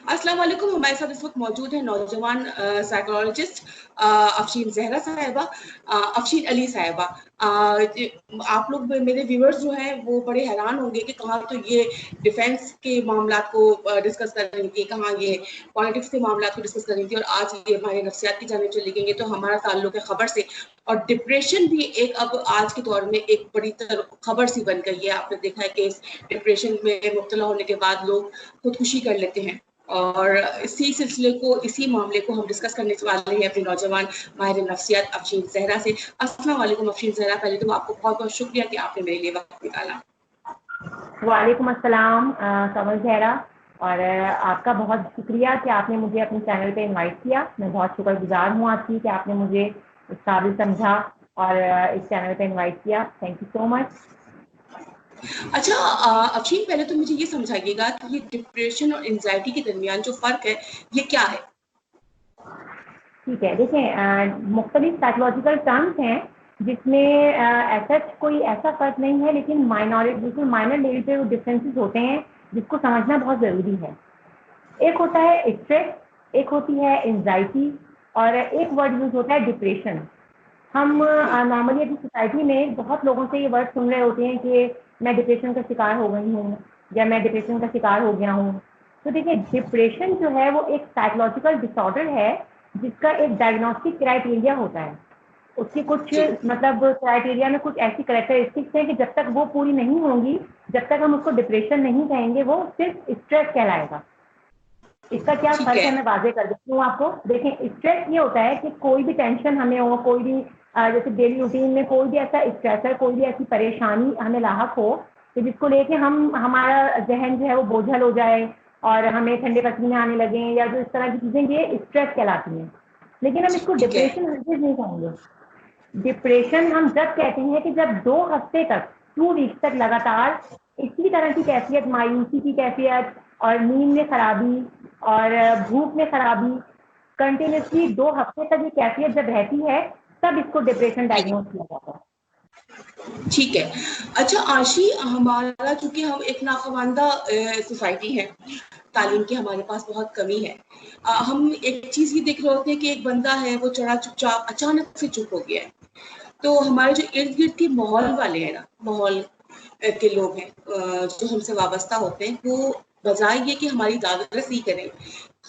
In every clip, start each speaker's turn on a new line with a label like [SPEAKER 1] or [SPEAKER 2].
[SPEAKER 1] अस्सलाम वालेकुम। हमारे साथ इस वक्त मौजूद है नौजवान साइकोलॉजिस्ट अफशीन जहरा साहिबा, अफशीन अली साहिबा। आप लोग मेरे व्यूअर्स जो हैं वो बड़े हैरान होंगे कि कहाँ तो ये डिफेंस के मामलात को डिस्कस कर रही थी, कहाँ ये पॉलिटिक्स के मामलात को डिस्कस कर रही थी, और आज ये हमारे नफ्सियात की जानिब चली गई है। तो हमारा ताल्लुक है खबर से, और डिप्रेशन भी एक अब आज के दौर में एक बड़ी खबर सी बन गई है। आपने देखा है कि इस डिप्रेशन में मुब्तला होने के बाद लोग खुदकुशी कर लेते हैं, और इसी सिलसिले को, इसी मामले को हम डिस्कस करने वाले हैं अपने नौजवान माहिर नफ्सियात अफशीन जहरा से। अस्सलाम वालेकुम अफशीन जहरा, पहले तो आपको बहुत बहुत शुक्रिया कि आपने मेरे लिए वक्त निकाला।
[SPEAKER 2] वालेकुम अस्सलाम कमल जहरा, और आपका बहुत शुक्रिया कि आपने मुझे अपने चैनल पे इनवाइट किया। मैं बहुत शुक्रगुजार हूँ आपकी कि आपने मुझे इस काबिल समझा और इस चैनल पे इनवाइट किया। Thank you so much.
[SPEAKER 1] अच्छा अफशीन, पहले तो मुझे ये समझाइएगा कि ये डिप्रेशन और एंजाइटी के दरमियान जो फर्क है ये क्या है?
[SPEAKER 2] ठीक है, देखें, मुख्तलिफ साइकोलॉजिकल टर्म्स हैं जिसमें ऐसा कोई ऐसा फर्क नहीं है, लेकिन माइनर लेवल पे वो डिफरेंसेस होते हैं जिसको समझना बहुत ज़रूरी है। एक होता है स्ट्रेस, एक होती है एंजाइटी, और एक वर्ड यूज होता है डिप्रेशन। हम नॉर्मली अपनी सोसाइटी में बहुत लोगों से ये वर्ड सुन रहे होते हैं कि मैं डिप्रेशन का शिकार हो गई हूँ या मैं डिप्रेशन का शिकार हो गया हूँ। तो देखिए, डिप्रेशन जो है वो एक साइकोलॉजिकल डिसऑर्डर है जिसका एक डायग्नोस्टिक क्राइटेरिया होता है। उसकी कुछ
[SPEAKER 1] जी,
[SPEAKER 2] मतलब क्राइटेरिया में कुछ ऐसी कैरेक्टरिस्टिक्स हैं कि जब तक वो पूरी नहीं होंगी, जब तक हम उसको डिप्रेशन नहीं कहेंगे, वो सिर्फ स्ट्रेस कहलाएगा। इसका क्या
[SPEAKER 1] ठीक
[SPEAKER 2] फर्क
[SPEAKER 1] है।
[SPEAKER 2] है मैं वाजे कर देती हूँ आपको। देखें, स्ट्रेस ये होता है कि कोई भी टेंशन हमें हो, कोई भी जैसे डेली रूटीन में कोई भी ऐसा स्ट्रेस है, कोई भी ऐसी परेशानी हमें लाहक हो कि जिसको लेके हमारा जहन जो है वो बोझल हो जाए और हमें ठंडे पसीने आने लगे, या जो इस तरह की चीज़ें, ये स्ट्रेस कहलाती हैं। लेकिन हम इसको
[SPEAKER 1] ठीक है।
[SPEAKER 2] डिप्रेशन हरगिज़ नहीं कहेंगे। डिप्रेशन हम जब कहते हैं कि जब 2 हफ्ते तक, 2 वीक्स तक लगातार इसी तरह की कैफियत, मायूसी की कैफियत और नींद में खराबी और भूख में खराबी, कंटिन्यूसली 2 हफ्ते तक ये कैफियत जब रहती है, तब इसको डिप्रेशन डायग्नोज किया जाता है।
[SPEAKER 1] ठीक है। अच्छा आशी, हमारा चूंकि हम एक नाखवानदा सोसाइटी है, तालीम की हमारे पास बहुत कमी है। हम एक चीज ये देख रहे होते हैं कि एक बंदा है वो चढ़ा चुपचाप अचानक से चुप हो गया है। तो हमारे जो इर्द गिर्द के माहौल वाले हैं ना, माहौल के लोग हैं जो हमसे वाबस्ता होते हैं, वो बजाय ये कि हमारी दादरसी करें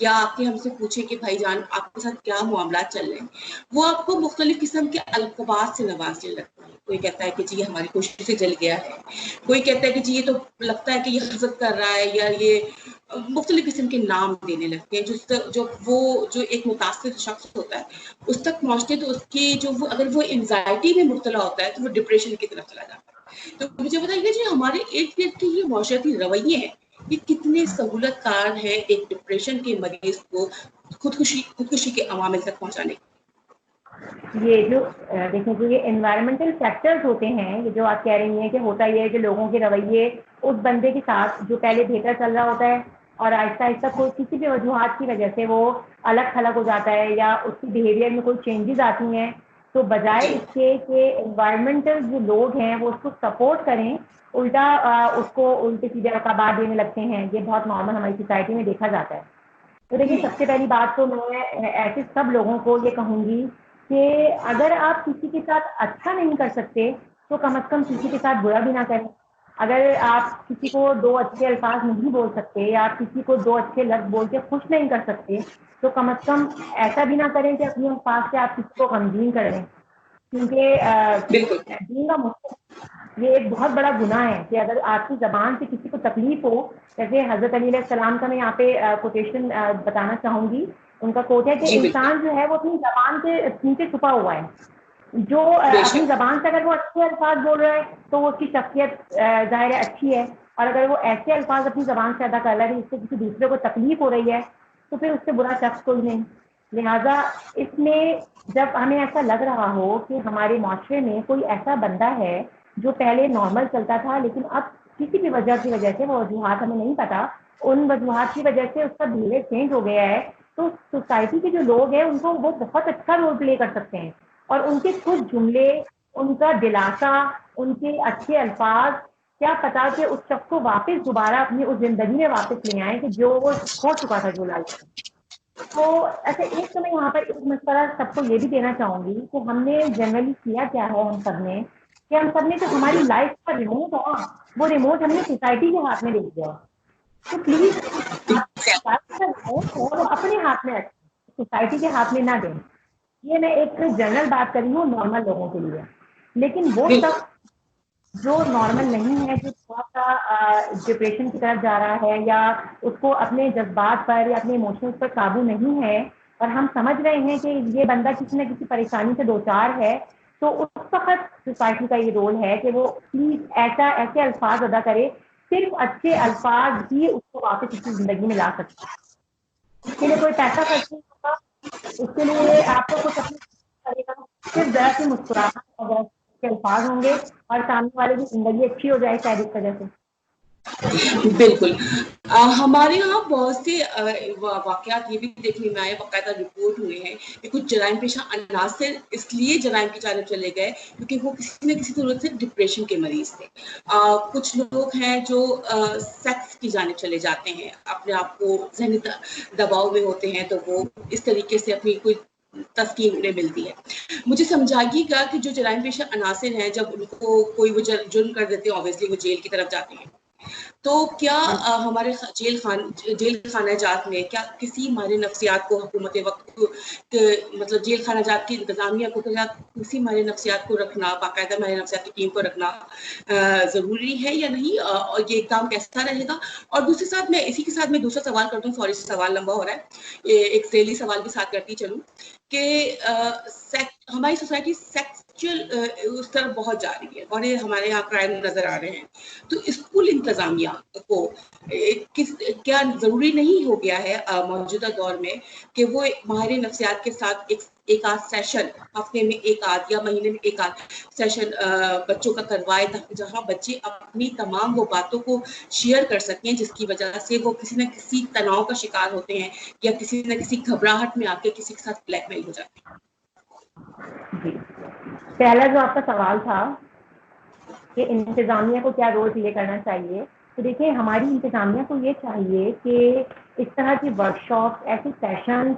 [SPEAKER 1] या आपके हमसे पूछे कि भाईजान आपके साथ क्या मामला चल रहे हैं, वो आपको मुख्तलिफ किस्म के अल्फाज से नवाजने लगता है। कोई कहता है कि जी ये हमारी खुशी से जल गया है, कोई कहता है कि जी ये तो लगता है कि ये हसद कर रहा है, या ये मुख्तलिफ किस्म के नाम देने लगते हैं। जो एक मुतासिर शख्स होता है उस तक पहुंचते, तो उसकी जो वो, अगर वो एंजाइटी में मुब्तला होता है तो वो डिप्रेशन की तरफ चला जाता है। तो मुझे बताइए जी, हमारे इर्द गिर्द के ये माशरती रवैये हैं, ये कितने सहूलत कार है एक डिप्रेशन के मरीज को खुदकुशी के अवामिल तक पहुंचाने के?
[SPEAKER 2] ये जो देखिए, जो ये एनवायरमेंटल फैक्टर्स होते हैं, ये जो आप कह रही हैं कि होता ये है कि लोगों के रवैये उस बंदे के साथ जो पहले बेहतर चल रहा होता है और आहिस्ता आहिस्ता कोई किसी भी वजूहत की वजह से वो अलग थलग हो जाता है या उसकी बिहेवियर में कोई चेंजेस आती हैं, तो बजाय
[SPEAKER 1] जी,
[SPEAKER 2] इसके कि एनवायरमेंटल जो लोग हैं वो उसको सपोर्ट करें, उल्टा उसको उल्टे सीधे रकाबात देने लगते हैं। ये बहुत नॉर्मल हमारी सोसाइटी में देखा जाता है। तो देखिए, सबसे पहली बात तो मैं ऐसे सब लोगों को ये कहूँगी कि अगर आप किसी के साथ अच्छा नहीं कर सकते, तो कम से कम किसी के साथ बुरा भी ना करें। अगर आप किसी को 2 अच्छे अल्फाज नहीं बोल सकते या आप किसी को 2 अच्छे लफ्ज़ बोल के खुश नहीं कर सकते, तो कम से कम ऐसा भी ना करें कि अपने अल्फाज से आप किसी को गमगीन कर दें। क्योंकि
[SPEAKER 1] बिल्कुल।
[SPEAKER 2] दीन का ये एक बहुत बड़ा गुनाह है कि अगर आपकी ज़बान से किसी को तकलीफ हो, जैसे हज़रत अली अलैहिस्सलाम का मैं यहाँ पे कोटेशन बताना चाहूँगी। उनका कोट है कि
[SPEAKER 1] जी बिल्कुल।
[SPEAKER 2] इंसान जो है वो अपनी ज़बान के नीचे छुपा हुआ है। जो अपनी
[SPEAKER 1] बेशक।
[SPEAKER 2] ज़बान से अगर वो अच्छे अल्फाज बोल रहा है, तो वो उसकी शख्सियत ज़ाहिर है अच्छी है, और अगर वो ऐसे अल्फाज अपनी ज़बान से अदा कर रहा है जिससे किसी दूसरे को तकलीफ हो रही है, तो फिर उससे बुरा शख्स कोई नहीं। लिहाजा इसमें जब हमें ऐसा लग रहा हो कि हमारे माशरे में कोई ऐसा बंदा है जो पहले नॉर्मल चलता था, लेकिन अब किसी भी वजह की वजह से, वो वजूहत हमें नहीं पता, उन वजूहत की वजह से उसका बिहेवियर चेंज हो गया है, तो सोसाइटी के जो लोग हैं उनको वो बहुत अच्छा रोल प्ले कर सकते हैं, और उनके कुछ जुमले, उनका दिलासा, उनके अच्छे अल्फाज क्या पता कि उस शख्स को वापस दोबारा अपनी उस जिंदगी में वापस ले आए कि जो वो खो चुका था, जो लाइफ। तो ऐसे एक तो मैं यहाँ पर एक मशवरा सबको ये भी देना चाहूंगी कि हमने जनरली किया क्या है, हम सबने कि हम सबने जो हमारी लाइफ का रिमोट है, वो रिमोट हमने सोसाइटी के हाथ में दे दिया है। तो प्लीज आप सोसाइटी का रिमोट है वो अपने हाथ में रखें, सोसाइटी के हाथ में ना दें। ये मैं एक जनरल बात कर रही हूँ नॉर्मल लोगों के लिए। लेकिन वो
[SPEAKER 1] बिल्कुल।
[SPEAKER 2] शख्स जो नॉर्मल नहीं है, जो थोड़ा सा डिप्रेशन की तरफ जा रहा है, या उसको अपने जज्बात पर या अपने इमोशंस पर काबू नहीं है, और हम समझ रहे हैं कि ये बंदा किसी न किसी परेशानी से दो चार है, तो उस वक्त सोसाइटी का ये रोल है कि वो प्लीज ऐसा ऐसे अल्फाज अदा करे, सिर्फ अच्छे अल्फाज ही उसको वापस उसकी जिंदगी में ला सकते हैं। उसके लिए कोई पैसा खर्च नहीं होगा, उसके लिए आपको कुछ अपनी करेगा, सिर्फ जरा सी मुस्कुराहट और जरा से अल्फाज होंगे, और सामने वाले की जिंदगी अच्छी हो जाए शायद इस वजह से।
[SPEAKER 1] बिल्कुल। हमारे यहाँ बहुत से वाकयात ये भी देखने में आए, बाकायदा रिपोर्ट हुए हैं कि कुछ जराइम पेशा अनासर इसलिए जराइम की जानब चले गए क्योंकि वो किसी न किसी सूरत से डिप्रेशन के मरीज थे। कुछ लोग हैं जो सेक्स की जानब चले जाते हैं, अपने आप को जहनी दबाव में होते हैं, तो वो इस तरीके से अपनी कोई तस्कीन उन्हें मिलती है। मुझे समझाइएगा कि जो जराइम पेशा अनासर हैं, जब उनको कोई वो जुर्म कर देते हैं, ऑब्वियसली वो जेल की तरफ जाते हैं, तो क्या हमारे जेल खाना जात में क्या किसी मारे नफ्सियात को हुकूमत वक्त मतलब जेल खाना जात की इंतजामिया को क्या किसी मारे नफ्सियात को रखना, बाकायदा मारे नफ्सियात की टीम को रखना ज़रूरी है या नहीं, और ये काम कैसा रहेगा? और दूसरे साथ मैं इसी के साथ मैं दूसरा सवाल करता हूँ, सॉरी सवाल लंबा हो रहा है, एक सैली सवाल के साथ करती चलूँ कि हमारी सोसाइटी सेक्सुअल उस तरफ बहुत जा रही है, बड़े हमारे यहाँ क्राइम नजर आ रहे हैं, तो स्कूल इंतजामिया को क्या जरूरी नहीं हो गया है मौजूदा दौर में कि वो माहिर नफ्सियात के साथ एक आध सेशन हफ्ते में एक आध या महीने में एक आध सेशन बच्चों का करवाए, जहां बच्चे अपनी तमाम वो बातों को शेयर कर सकें जिसकी वजह से वो किसी न किसी तनाव का शिकार होते हैं या किसी न किसी घबराहट में आके किसी के साथ ब्लैकमेल हो जाते हैं।
[SPEAKER 2] जी, पहला जो आपका सवाल था कि इंतजामिया को क्या रोल प्ले करना चाहिए, तो देखिए हमारी इंतजामिया को ये चाहिए कि इस तरह की वर्कशॉप, ऐसे सेशन,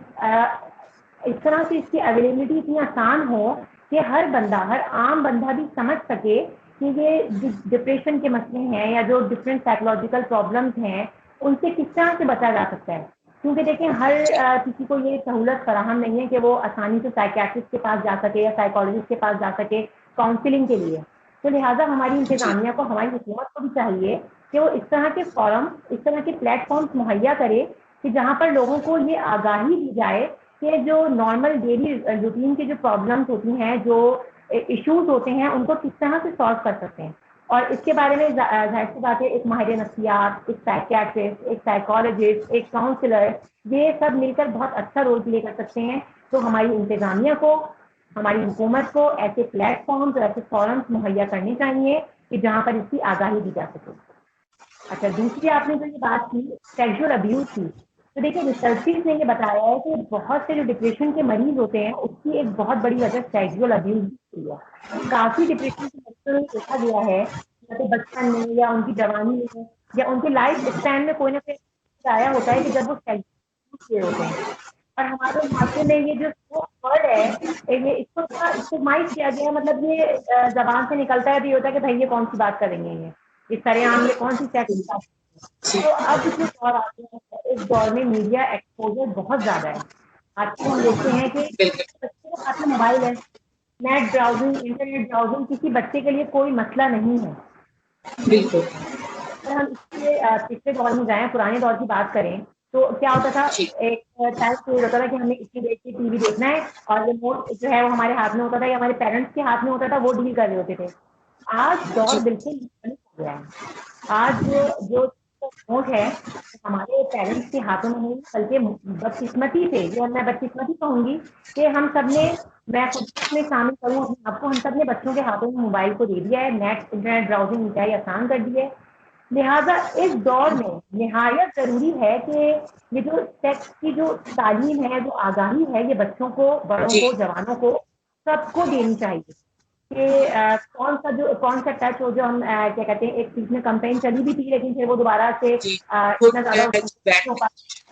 [SPEAKER 2] इस तरह से इसकी अवेलेबिलिटी इतनी आसान हो कि हर बंदा, हर आम बंदा भी समझ सके कि ये डिप्रेशन के मसले हैं या जो डिफरेंट साइकोलॉजिकल प्रॉब्लम्स हैं, उनसे किस तरह से बचा जा सकता है। क्योंकि देखिए हर किसी को ये सहूलत फराहम नहीं है कि वो आसानी से साइकियाट्रिस्ट के पास जा सके या साइकोलॉजिस्ट के पास जा सके काउंसलिंग के लिए। तो लिहाजा हमारी इंतजामिया को, हमारी हुकूमत को भी चाहिए कि वो इस तरह के फोरम, इस तरह के प्लेटफॉर्म्स मुहैया करे कि जहाँ पर लोगों को ये आगाही दी जाए कि जो नॉर्मल डेली रूटीन की जो प्रॉब्लम्स होती हैं, जो इश्यूज होते हैं, उनको किस तरह से सॉल्व कर सकते हैं। और इसके बारे में जाहिर सी बात है, एक माहिर नफ्सियात, एक साइकियाट्रिस्ट, एक साइकोलॉजिस्ट, एक काउंसलर, ये सब मिलकर बहुत अच्छा रोल प्ले कर सकते हैं। तो हमारी इंतजामिया को, हमारी हुकूमत को ऐसे प्लेटफॉर्म्स और ऐसे फॉरम्स मुहैया करने चाहिए कि जहाँ पर इसकी आगाही दी जा सके। अच्छा, दूसरी आपने जो ये बात की सेक्सुअल अब्यूज की, तो देखिए रिसर्चर्स ने ये बताया है कि बहुत से जो डिप्रेशन के मरीज होते हैं, उसकी एक बहुत बड़ी वजह सेक्सुअल अब्यूज होती है। काफी डिप्रेशन के मरीजों में देखा गया है, या तो बचपन में या उनकी जवानी में या उनकी लाइफ स्पैन में कोई ना कोई आया होता है कि जब वो सेक्सुअल होते हैं। और हमारे माशरे में ये जो वर्ड है, ये इसको थोड़ा इस्तेमाल किया गया है, मतलब ये जबान से निकलता है तो ये होता है कि भाई ये कौन सी बात करेंगे, ये सरेआम ये कौन सी सेक्स की बात। तो अब जो दौर आ गया है, इस दौर में मीडिया एक्सपोजर बहुत ज्यादा है। आजकल हम देखते हैं कि बच्चे के हाथ में मोबाइल है, नेट ब्राउजिंग, इंटरनेट ब्राउजिंग किसी बच्चे के लिए कोई मसला नहीं है।
[SPEAKER 1] बिल्कुल।
[SPEAKER 2] अगर हम इसके पिछले दौर में जाएं, पुराने दौर की बात करें, तो क्या होता था, एक टाइम पीरियड होता था कि हमें इतनी देर की टीवी देखना है, और रिमोट जो है वो हमारे हाथ में होता था या हमारे पेरेंट्स के हाथ में होता था, वो डील कर रहे होते थे। आज दौर बिल्कुल मुख्तलिफ हो गया है। आज जो रिमोट है हमारे पेरेंट्स के हाथों में नहीं, बल्कि बदकिस्मती से, ये मैं बदकिस्मती कहूंगी कि हम सब ने, मैं खुद इसमें शामिल करूँ अपने आपको, हम सब ने बच्चों के हाथों में मोबाइल को दे दिया है, नेट इंटरनेट ब्राउजिंग इंतहाई आसान कर दी है। लिहाजा इस दौर में निहायत जरूरी है कि ये जो सेक्स की जो तालीम है, जो आगाही है, ये बच्चों को, बड़ों को, जवानों को, सबको देनी चाहिए। कि कौन सा टच हो जो हम क्या कहते हैं, एक बीच में कंपेन चली भी थी लेकिन फिर वो दोबारा से
[SPEAKER 1] जी, गुड
[SPEAKER 2] इतना ज्यादा
[SPEAKER 1] टच, बैड
[SPEAKER 2] हो पा।
[SPEAKER 1] टच।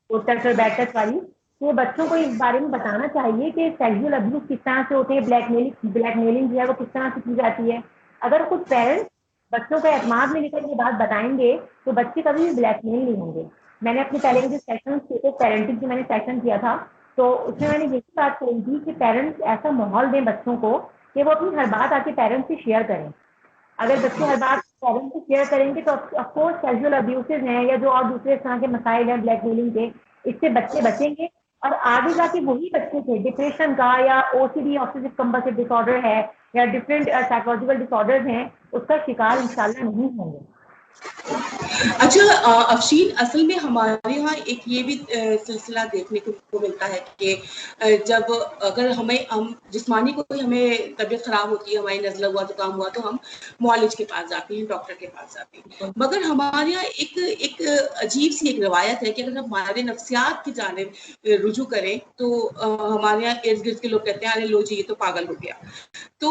[SPEAKER 2] गुड टच और बैड टच वाली, तो बच्चों को इस बारे में बताना चाहिए कि सेक्सुअल अब्यूज किस तरह से होते हैं, ब्लैकमेलिंग जो है वो किस तरह से की जाती है। अगर कुछ पेरेंट्स बच्चों को एतमाद में लेकर ये बात बताएंगे तो बच्चे कभी भी ब्लैकमेल नहीं होंगे। मैंने अपने पहले के जो सेशन थे, पेरेंटिंग की मैंने सेशन किया था, तो उसमें मैंने यही बात कही थी कि पेरेंट्स ऐसा माहौल दें बच्चों को कि वो अपनी हर बात आके पेरेंट्स से शेयर करें। अगर बच्चे हर बात पेरेंट्स से शेयर करेंगे तो ऑफकोर्स सेक्सुअल अब्यूसेज हैं या जो और दूसरे तरह के मसाइल हैं ब्लैकमेलिंग के, इससे बच्चे बचेंगे। और आगे जाके वही बच्चे थे डिप्रेशन का या ओसीडी ऑब्सेसिव कंपल्सिव डिसऑर्डर है या डिफरेंट साइकोलॉजिकल डिसऑर्डर्स हैं, उसका शिकार इंशाल्लाह नहीं होंगे।
[SPEAKER 1] अच्छा अफशीन, असल में हमारे यहाँ एक ये भी सिलसिला देखने को मिलता है कि जब अगर हम जिस्मानी कोई हमें तबीयत खराब होती है, हमारी नज़ला हुआ तो काम हुआ तो हम मुआलिज के पास जाते हैं, डॉक्टर के पास जाते हैं। मगर हमारे यहाँ एक एक अजीब सी एक रवायत है कि अगर हम हमारे नफ्सियात की जानिब रुजू करें तो हमारे यहाँ इर्द गिर्द के लोग कहते हैं अरे लो जी ये तो पागल हो गया। तो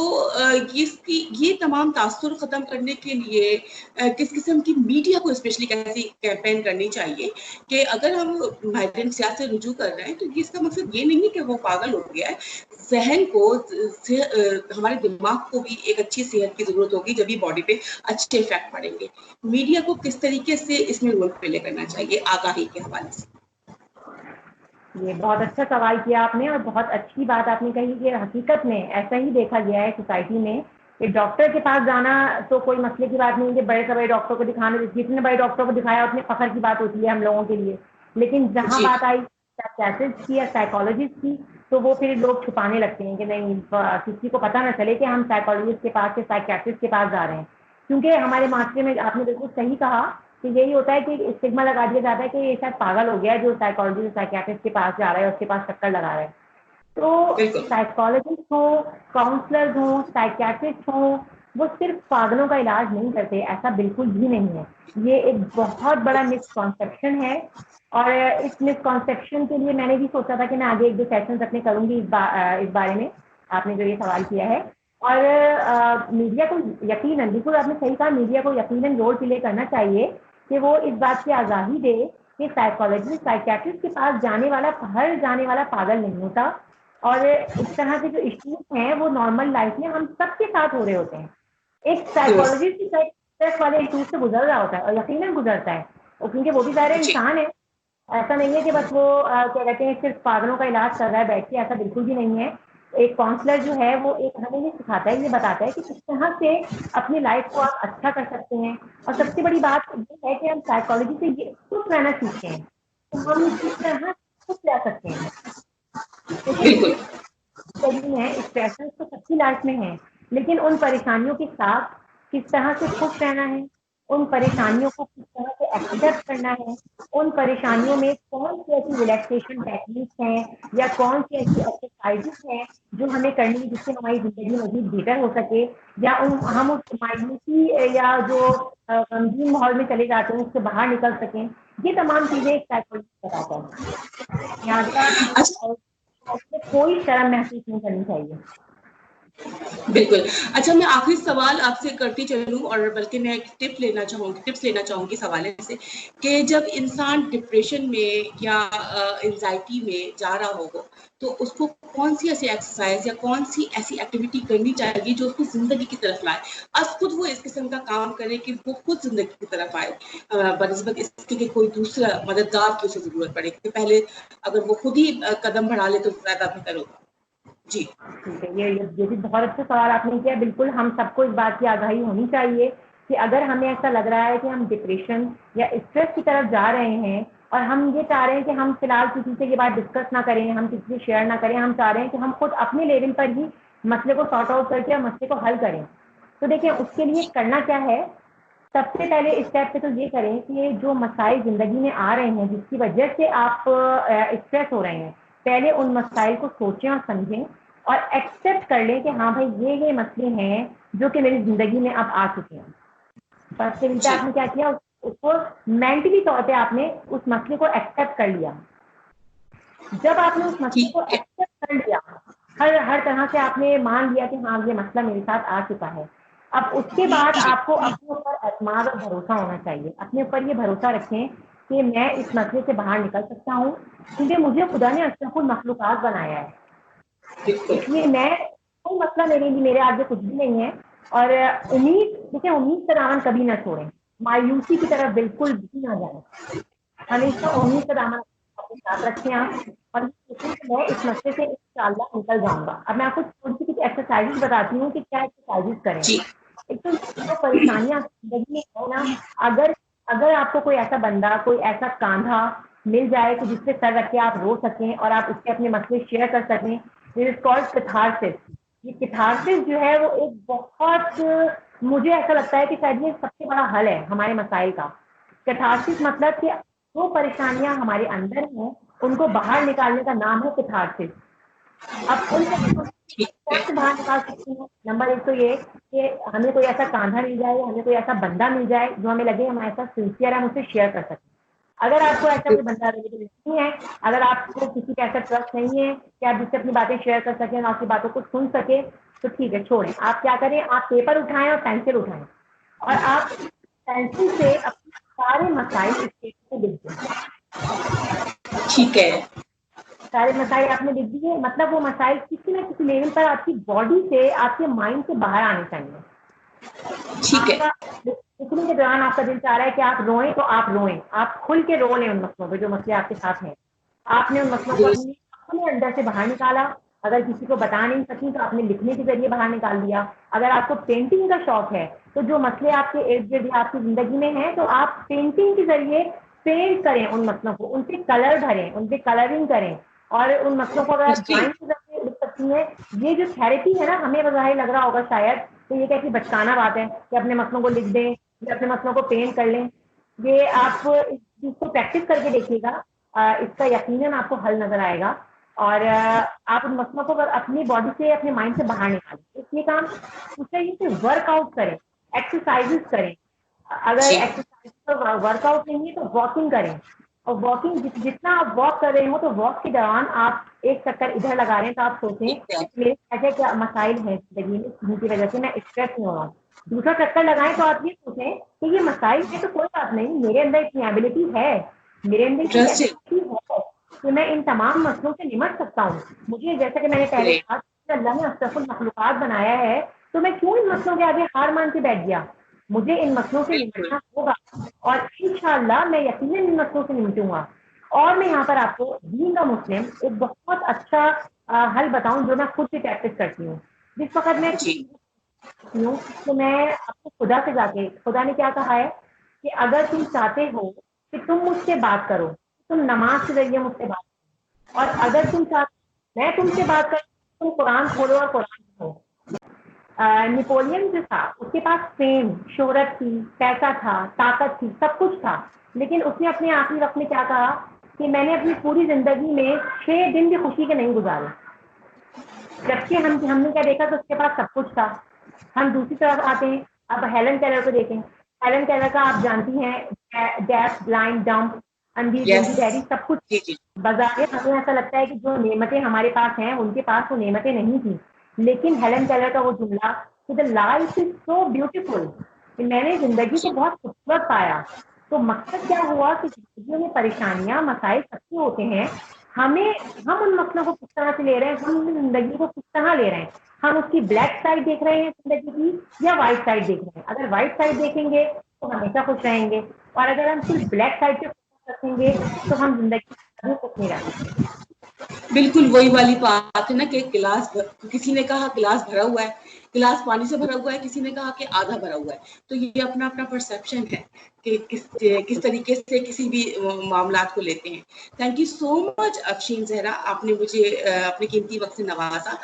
[SPEAKER 1] ये तमाम तासुर ख़त्म करने के लिए किस किस्म की मीडिया को स्पेशली कैसी कैंपेन करनी चाहिए कि अगर हम माहिर नफ्सियात से रुजू कर रहे हैं तो इसका मकसद ये नहीं है कि वो पागल हो गया है। जहन को हमारे दिमाग को भी एक अच्छी सेहत की ज़रूरत होगी जब ये बॉडी पे अच्छे इफेक्ट पड़ेंगे। मीडिया को किस तरीके से इसमें रोल प्ले करना चाहिए आगाही के हवाले से?
[SPEAKER 2] ये बहुत अच्छा सवाल किया आपने और बहुत अच्छी बात आपने कही कि हकीकत में ऐसा ही देखा गया है सोसाइटी में कि डॉक्टर के पास जाना तो कोई मसले की बात नहीं है कि बड़े से बड़े डॉक्टर को दिखाना, जितने बड़े डॉक्टर को दिखाया उतने फखर की बात होती है हम लोगों के लिए। लेकिन जहाँ
[SPEAKER 1] जी,
[SPEAKER 2] बात आई साइकियाट्रिस्ट की या साइकोलॉजिस्ट की, तो वो फिर लोग छुपाने लगते हैं कि नहीं किसी को पता ना चले कि हम साइकोलॉजिस्ट के पास या साइकियाट्रिस्ट के पास जा रहे हैं। क्योंकि हमारे माशरे में आपने बिल्कुल सही कहा कि यही होता है कि स्टिग्मा लगा दिया जाता है कि ये शायद पागल हो गया है जो साइकोलॉजिस्ट साइकियाट्रिस्ट के पास जा रहा है, उसके पास चक्कर लगा रहा है। तो
[SPEAKER 1] बिल्कुल।
[SPEAKER 2] साइकोलॉजिस्ट हो, काउंसलर्स हो, साइकियाट्रिस्ट हो, वो सिर्फ पागलों का इलाज नहीं करते, ऐसा बिल्कुल भी नहीं है। ये एक बहुत बड़ा मिसकॉन्सेप्शन है और इस मिसकॉन्सेप्शन के लिए मैंने भी सोचा था कि मैं आगे एक दो सेशंस अपने करूंगी इस बारे में, आपने जो ये सवाल किया है। और मीडिया को यकीनन, बिल्कुल आपने सही कहा, मीडिया को यकीनन रोल प्ले करना चाहिए कि वो इस बात की आगाही दे कि साइकोलॉजिस्ट साइकियाट्रिस्ट के पास हर जाने वाला पागल नहीं होता। और इस तरह के जो इश्यूज हैं वो नॉर्मल लाइफ में हम सबके साथ हो रहे होते हैं। एक
[SPEAKER 1] दुरुस्त।
[SPEAKER 2] साइकोलॉजिस्ट स्ट्रेस वाले इश्यूज से गुजर रहा होता है और यकीनन गुजरता है, और क्योंकि वो भी ज़ाहिर है
[SPEAKER 1] जी,
[SPEAKER 2] इंसान है। ऐसा नहीं है कि बस वो क्या कहते हैं सिर्फ पागलों का इलाज कर रहा है बैठ के, ऐसा बिल्कुल भी नहीं है। एक काउंसलर जो है वो एक हमें ये सिखाता है, ये बताता है कि किस तरह से अपनी लाइफ को आप अच्छा कर सकते हैं। और सबसे बड़ी बात ये है कि हम साइकोलॉजी से ये खुश रहना सीखते हैं, तो हम किस तरह खुश रह सकते हैं, क्योंकि
[SPEAKER 1] बिल्कुल।
[SPEAKER 2] सही है, स्ट्रेसर्स तो सबकी लाइफ में है, लेकिन उन परेशानियों के साथ किस तरह से खुश रहना है, उन परेशानियों को किस तरह से एक्सेप्ट करना है, उन परेशानियों में कौन सी ऐसी रिलैक्सेशन टेक्निक्स हैं या कौन सी ऐसी एक्सरसाइजेस हैं जो हमें करनी है जिससे हमारी ज़िंदगी मज़ीद बेहतर हो सके, या हम उस मायूसी या जो गमगीन माहौल में चले जाते हैं उससे बाहर निकल सकें। ये तमाम चीज़ें एक साइकोलॉजिस्ट बताता है। लिहाजा
[SPEAKER 1] अच्छा,
[SPEAKER 2] कोई शर्म महसूस नहीं करनी चाहिए।
[SPEAKER 1] बिल्कुल। अच्छा, मैं आखिरी सवाल आपसे करती चलूँ और बल्कि मैं एक टिप्स लेना चाहूँगी इस हवाले से कि जब इंसान डिप्रेशन में या एंग्ज़ायटी में जा रहा होगा, तो उसको कौन-सी ऐसी एक्सरसाइज़ या कौन-सी ऐसी एक्टिविटी करनी चाहिए जो उसको ज़िंदगी की तरफ लाए? खुद वो इस किस्म का काम करे कि वो खुद ज़िंदगी की तरफ आए, बनिस्बत इसके कि कोई दूसरा मददगार की उसे ज़रूरत पड़े, कि पहले अगर वो खुद ही कदम बढ़ा ले तो ज़्यादा बेहतर होगा। जी,
[SPEAKER 2] ठीक है, ये भी बहुत अच्छा सवाल आपने किया। बिल्कुल हम सबको इस बात की आगाही होनी चाहिए कि अगर हमें ऐसा लग रहा है कि हम डिप्रेशन या स्ट्रेस की तरफ जा रहे हैं और हम ये चाह रहे हैं कि हम फिलहाल किसी से ये बात डिस्कस ना करें, हम किसी से शेयर ना करें, हम चाह रहे हैं कि हम खुद अपने लेवल पर ही मसले को सॉर्ट आउट करके और मसले को हल करें। तो देखिए उसके लिए करना क्या है, सबसे पहले स्टेप पे तो ये करें कि जो मसाइल ज़िंदगी में आ रहे हैं जिसकी वजह से आप स्ट्रेस हो रहे हैं, पहले उन मसाइल को सोचें और समझें और एक्सेप्ट कर लें कि हाँ भाई ये मसले हैं जो कि मेरी ज़िंदगी में अब आ चुके हैं। फर्स्ट तरीके
[SPEAKER 1] जी,
[SPEAKER 2] आपने क्या किया, उसको मेंटली तौर पे आपने उस मसले को एक्सेप्ट कर लिया। जब आपने उस मसले
[SPEAKER 1] ठीक
[SPEAKER 2] को
[SPEAKER 1] है।
[SPEAKER 2] एक्सेप्ट कर लिया हर तरह से आपने मान लिया कि हाँ ये मसला मेरे साथ आ चुका है। अब उसके बाद
[SPEAKER 1] जी
[SPEAKER 2] आपको अपने ऊपर एतमाद और भरोसा होना चाहिए। अपने ऊपर ये भरोसा रखें कि मैं इस मसले से बाहर निकल सकता हूँ, क्योंकि मुझे खुदा ने अशरफुल मखलूक़ात बनाया है।
[SPEAKER 1] बिल्कुल।
[SPEAKER 2] इसलिए मैं, कोई मसला मेरे लिए, मेरे आगे कुछ भी नहीं है। और उम्मीद, देखिए उम्मीद का दामन कभी ना छोड़ें, मायूसी की तरफ बिल्कुल भी ना जाएं। हमेशा उम्मीद का दामन अपने साथ रखें आप, और ये सोचें कि मैं इस मसले से इंशाल्लाह निकल जाऊंगा। अब मैं आपको थोड़ी सी कुछ एक्सरसाइजेज बताती हूँ कि क्या एक्सरसाइजेज करें।
[SPEAKER 1] जी
[SPEAKER 2] एक तो जो परेशानियां जिंदगी में है ना, अगर अगर आपको कोई ऐसा बंदा, कोई ऐसा कांधा मिल जाए कि जिससे सर रख के आप रो सकें और आप उससे अपने मसले शेयर कर सकें, दिस इज कॉल्ड कैथारसिस। ये कैथारसिस जो है वो एक बहुत, मुझे ऐसा लगता है कि शायद ये सबसे बड़ा हल है हमारे मसाइल का। कैथारसिस मतलब कि जो परेशानियां हमारे अंदर हैं उनको बाहर निकालने का नाम है कैथारसिस। अब उन
[SPEAKER 1] ठीक है।
[SPEAKER 2] कैसे बाहर निकाल सकती हूँ? नंबर एक तो ये कि हमें कोई ऐसा कांधा मिल जाए, हमें कोई ऐसा बंदा मिल जाए जो हमें लगे हमारे साथ सिंसियर है, हम उससे शेयर कर सकें। अगर आपको ऐसा कोई बंदा अवेलेबल नहीं है, अगर आपको किसी का ऐसा ट्रस्ट नहीं है कि आप जिससे अपनी बातें शेयर कर सकें और आपकी बातों को सुन सके, तो ठीक है, छोड़ें। आप क्या करें, आप पेपर उठाएं और पेंसिल उठाएं, और आप पेंसिल से अपने सारे मसाइल इस पेपर पे लिख दें।
[SPEAKER 1] ठीक है।
[SPEAKER 2] सारे मसाइल आपने लिख दिए, मतलब वो मसाइल किसी न किसी लेवल पर आपकी बॉडी से, आपके माइंड से बाहर आने चाहिए।
[SPEAKER 1] ठीक है।
[SPEAKER 2] आपका लिखने के दौरान आपका दिल चाह रहा है कि आप रोएं, तो आप रोएं, आप खुल के रो लें उन मसलों पे जो मसले आपके साथ हैं। आपने उन मसलों को
[SPEAKER 1] दुरुस्त।
[SPEAKER 2] अपने अंदर से बाहर निकाला। अगर किसी को बता नहीं सकी तो आपने लिखने के जरिए बाहर निकाल दिया। अगर आपको पेंटिंग का शौक है, तो जो मसले आपके इर्द गिर्द आपकी जिंदगी में हैं, तो आप पेंटिंग के जरिए पेंट करें उन मसलों को, उन पे कलर भरें, उन पे कलरिंग करें, और उन मसलों को अगर आप
[SPEAKER 1] इंटरेस्टिंग।
[SPEAKER 2] ड्राइंग के जरिए लिख सकती हैं। ये जो थेरेपी है ना, हमें बज़ाहिर लग रहा होगा शायद तो ये कैसी बचकाना बात है कि अपने मसलों को लिख दें या अपने मसलों को पेंट कर लें। ये आप इस चीज़ को प्रैक्टिस करके देखिएगा, इसका यकीनन आपको हल नजर आएगा। और आप उन मसलों को अपनी बॉडी से, अपने माइंड से बाहर निकालें। इसलिए काम दूसरा ये कि वर्कआउट करें, एक्सरसाइजेस करें। अगर
[SPEAKER 1] जी
[SPEAKER 2] एक्सरसाइज और वर्कआउट नहीं है तो वॉकिंग करें। और वॉकिंग, जितना आप वॉक कर रहे हो, तो वॉक के दौरान आप एक चक्कर इधर लगा रहे हैं, तो आप सोचें
[SPEAKER 1] ठीक है।
[SPEAKER 2] कि मेरे ऐसे क्या मसाइल हैं जिंदगी में जिनकी वजह से मैं स्ट्रेस में हो रहा हूँ। दूसरा चक्कर लगाएं तो आप ये सोचें कि ये मसाइल है तो कोई बात नहीं, मेरे अंदर इतनी एबिलिटी है, मेरे अंदर इतनी
[SPEAKER 1] इंटरेस्टिंग।
[SPEAKER 2] कैपेसिटी है कि मैं इन तमाम मसलों से निमट सकता हूँ। मुझे, जैसा कि मैंने पहले
[SPEAKER 1] ग्रेट।
[SPEAKER 2] कहा, कि अल्लाह ने अशरफुल मखलूक़ात बनाया है, तो मैं क्यों इन मसलों के आगे हार मान के बैठ गया? मुझे इन मसलों से
[SPEAKER 1] बिल्कुल।
[SPEAKER 2] निपटना होगा, और इंशाअल्लाह मैं यकीनन इन मसलों से निपटूंगा। और मैं यहाँ पर आपको बीइंग अ मुस्लिम एक बहुत अच्छा हल बताऊं जो मैं खुद भी प्रैक्टिस करती हूँ। जिस वक्त मैं
[SPEAKER 1] जी
[SPEAKER 2] किसी करती हूँ, तो मैं अपने खुदा से जाके, खुदा ने क्या कहा है कि अगर तुम चाहते हो कि तुम मुझसे बात करो, तुम नमाज के जरिए मुझसे बात करो, और अगर तुम चाहते मैं तुमसे बात करूँ, तुम कुरान खोलो और कुरान पढ़ो। नेपोलियन जो था, उसके पास फेम, शोहरत थी, पैसा था, ताकत थी, सब कुछ था, लेकिन उसने अपने आखिरी वक्त में क्या कहा कि मैंने अपनी पूरी जिंदगी में 6 दिन भी खुशी के नहीं गुजारे। जबकि हमने क्या देखा, तो उसके पास सब कुछ था। हम दूसरी तरफ आते हैं, अब हेलन केलर को देखें। हेलन केलर का आप जानती हैं, डेफ, ब्लाइंड, डम्प, अंधी,
[SPEAKER 1] यस।
[SPEAKER 2] गूंगी, बहरी, सब कुछ।
[SPEAKER 1] जी जी।
[SPEAKER 2] बाज़ाहिर हमें ऐसा लगता है कि जो नेमतें हमारे पास हैं, उनके पास वो नेमतें नहीं थी। लेकिन हेलन केलर का वो जुमला कि the life is so beautiful, कि मैंने ज़िंदगी को
[SPEAKER 1] जी
[SPEAKER 2] बहुत खूबसूरत पाया। तो मकसद क्या हुआ कि ज़िंदगी में परेशानियाँ, मसाइल सबके होते हैं। हमें हम उन मसलों को किस तरह से ले रहे हैं, हम ज़िंदगी को किस तरह ले रहे हैं। हम उसकी ब्लैक साइड देख रहे हैं ज़िंदगी की, या व्हाइट साइड देख रहे हैं। अगर व्हाइट साइड देखेंगे तो हमेशा खुश रहेंगे, और अगर हम सिर्फ ब्लैक साइड पे फोकस रखेंगे तो हम ज़िंदगी में कभी खुश नहीं रह सकते।
[SPEAKER 1] बिल्कुल वही वाली बात है ना कि किसी ने कहा गिलास भरा हुआ है, गिलास पानी से भरा हुआ है, किसी ने कहा कि आधा भरा हुआ है। तो ये अपना अपना परसेप्शन है कि किस तरीके से किसी भी मामलात को लेते हैं। Thank you so much Afsheen Zahra, आपने मुझे अपने कीमती वक्त से नवाजा।